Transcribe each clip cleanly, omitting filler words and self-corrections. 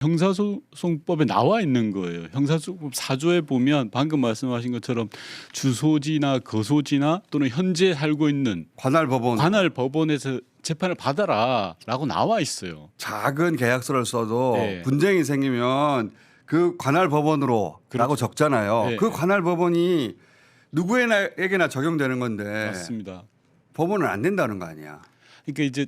형사소송법에 나와 있는 거예요. 형사소송법 4조에 보면 방금 말씀하신 것처럼 주소지나 거소지나 또는 현재 살고 있는 관할 법원에서 재판을 받아라라고 나와 있어요. 작은 계약서를 써도 네. 분쟁이 생기면 그 관할 법원으로라고 그렇죠. 적잖아요. 네. 그 관할 법원이 누구에게나 적용되는 건데 맞습니다. 법원은 안 된다는 거 아니야. 그러니까 이제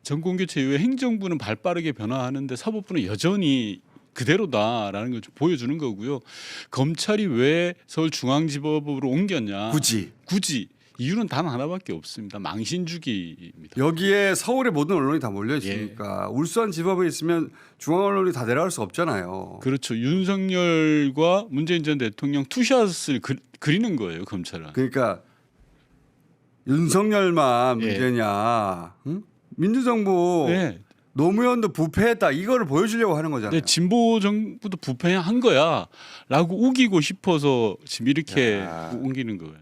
정권교체 이후에 행정부는 발빠르게 변화하는데 사법부는 여전히 그대로다라는 걸 좀 보여주는 거고요. 검찰이 왜 서울중앙지법으로 옮겼냐? 굳이 이유는 단 하나밖에 없습니다. 망신주기입니다. 여기에 서울의 모든 언론이 다 몰려 있으니까 울산지법에 있으면 중앙 언론이 다 내려갈 수 없잖아요. 그렇죠. 윤석열과 문재인 전 대통령 투샷을 그리는 거예요, 검찰은. 그러니까 윤석열만 문제냐? 응? 민주정부 노무현도 부패했다 이거를 보여주려고 하는 거잖아요. 진보 정부도 부패한 거야라고 우기고 싶어서 지금 이렇게 옮기는 거예요.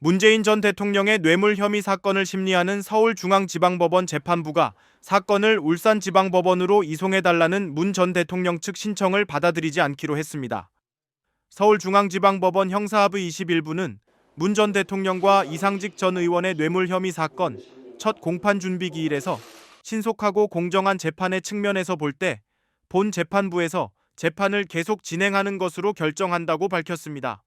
문재인 전 대통령의 뇌물 혐의 사건을 심리하는 서울중앙지방법원 재판부가 사건을 울산지방법원으로 이송해달라는 문 전 대통령 측 신청을 받아들이지 않기로 했습니다. 서울중앙지방법원 형사합의 21부는 문 전 대통령과 이상직 전 의원의 뇌물 혐의 사건 첫 공판 준비 기일에서 신속하고 공정한 재판의 측면에서 볼 때 본 재판부에서 재판을 계속 진행하는 것으로 결정한다고 밝혔습니다.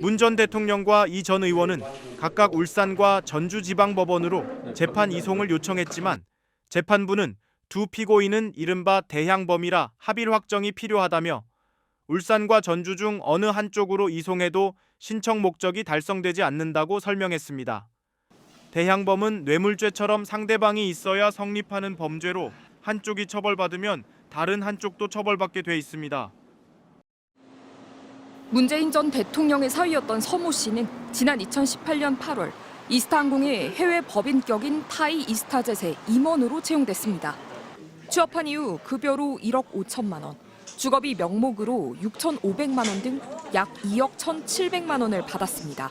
문 전 대통령과 이 전 의원은 각각 울산과 전주지방법원으로 재판 이송을 요청했지만 재판부는 두 피고인은 이른바 대향범이라 합의 확정이 필요하다며 울산과 전주 중 어느 한쪽으로 이송해도 신청 목적이 달성되지 않는다고 설명했습니다. 대향범은 뇌물죄처럼 상대방이 있어야 성립하는 범죄로 한쪽이 처벌받으면 다른 한쪽도 처벌받게 돼 있습니다. 문재인 전 대통령의 사위였던 서모 씨는 지난 2018년 8월 이스타항공의 해외 법인격인 타이 이스타젯의 임원으로 채용됐습니다. 취업한 이후 급여로 1억 5천만 원, 주거비 명목으로 6,500만 원 등 약 2억 1,700만 원을 받았습니다.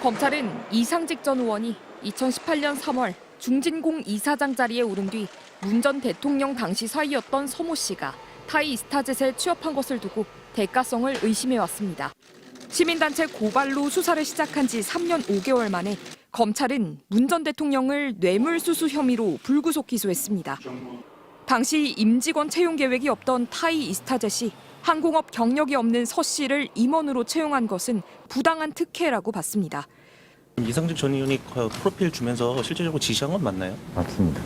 검찰은 이상직 전 의원이 2018년 3월 중진공 이사장 자리에 오른 뒤 문 전 대통령 당시 사위였던 서모 씨가 타이 이스타젯에 취업한 것을 두고 대가성을 의심해왔습니다. 시민단체 고발로 수사를 시작한 지 3년 5개월 만에 검찰은 문 전 대통령을 뇌물수수 혐의로 불구속 기소했습니다. 당시 임직원 채용 계획이 없던 타이 이스타젯이 항공업 경력이 없는 서 씨를 임원으로 채용한 것은 부당한 특혜라고 봤습니다. 이상직 전 의원이 프로필 주면서 실질적으로 지시한 건 맞나요? 맞습니다.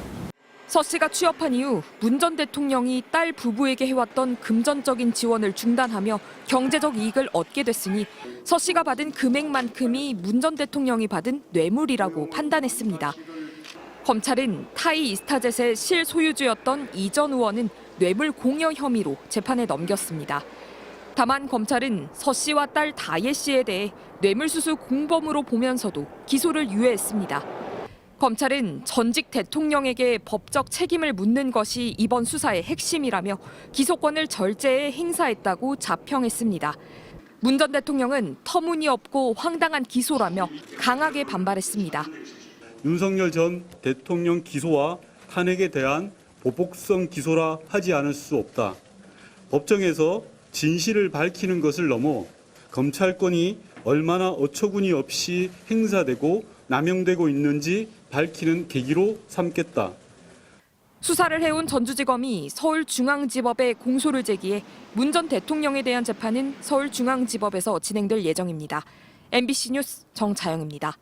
서 씨가 취업한 이후 문 전 대통령이 딸 부부에게 해왔던 금전적인 지원을 중단하며 경제적 이익을 얻게 됐으니 서 씨가 받은 금액만큼이 문 전 대통령이 받은 뇌물이라고 판단했습니다. 검찰은 타이 이스타젯의 실소유주였던 이 전 의원은 뇌물 공여 혐의로 재판에 넘겼습니다. 다만 검찰은 서 씨와 딸 다예 씨에 대해 뇌물수수 공범으로 보면서도 기소를 유예했습니다. 검찰은 전직 대통령에게 법적 책임을 묻는 것이 이번 수사의 핵심이라며 기소권을 절제해 행사했다고 자평했습니다. 문 전 대통령은 터무니없고 황당한 기소라며 강하게 반발했습니다. 윤석열 전 대통령 기소와 탄핵에 대한 보복성 기소라 하지 않을 수 없다. 법정에서 진실을 밝히는 것을 넘어 검찰권이 얼마나 어처구니 없이 행사되고 남용되고 있는지 밝히는 계기로 삼겠다. 수사를 해온 전주지검이 서울중앙지법에 공소를 제기해 문 전 대통령에 대한 재판은 서울중앙지법에서 진행될 예정입니다. MBC 뉴스 정자영입니다.